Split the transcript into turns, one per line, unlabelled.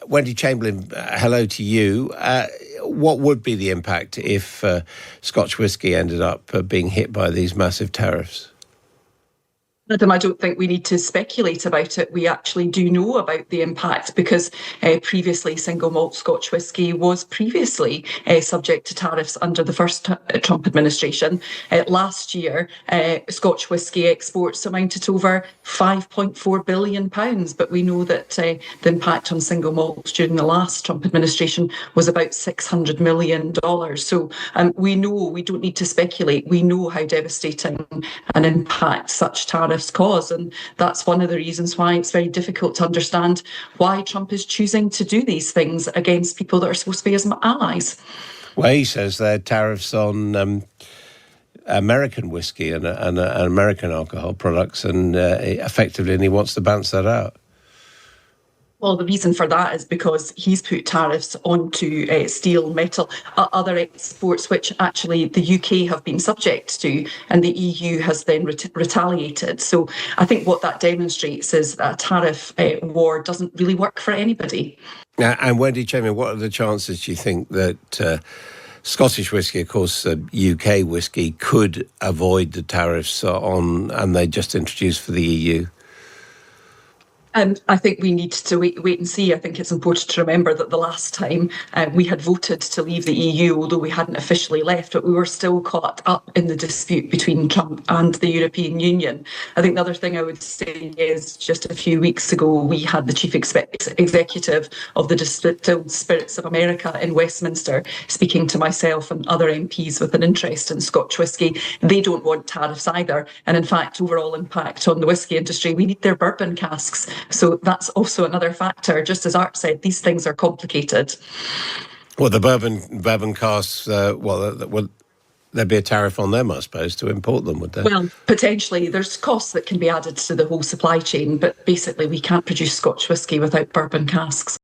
Wendy Chamberlain, hello to you. What would be the impact if Scotch whisky ended up being hit by these massive tariffs?
Adam, I don't think we need to speculate about it. We actually do know about the impact because previously single malt Scotch whisky was previously subject to tariffs under the first Trump administration. Last year, Scotch whisky exports amounted to over £5.4 billion, but we know that the impact on single malt during the last Trump administration was about $600 million. So we know, we don't need to speculate. We know how devastating an impact such tariffs cause, and that's one of the reasons why it's very difficult to understand why Trump is choosing to do these things against people that are supposed to be his allies.
Well, he says there are tariffs on American whiskey and American alcohol products, and effectively, and he wants to balance that out.
Well, the reason for that is because he's put tariffs onto steel, metal, other exports, which actually the UK have been subject to, and the EU has then retaliated. So I think what that demonstrates is that a tariff war doesn't really work for anybody.
And Wendy Chamberlain, what are the chances, do you think, that Scottish whisky, of course, UK whisky, could avoid the tariffs on, and they just introduced for the EU?
I think we need to wait and see. I think it's important to remember that the last time we had voted to leave the EU, although we hadn't officially left, but we were still caught up in the dispute between Trump and the European Union. I think the other thing I would say is just a few weeks ago, we had the chief executive of the Distilled Spirits of America in Westminster speaking to myself and other MPs with an interest in Scotch whisky. They don't want tariffs either. And in fact, overall impact on the whisky industry, we need their bourbon casks. So that's also another factor. Just as Art said, these things are complicated.
Well, the bourbon casks, there'd be a tariff on them, I suppose, to import them, would there?
Well, potentially. There's costs that can be added to the whole supply chain, but basically we can't produce Scotch whisky without bourbon casks.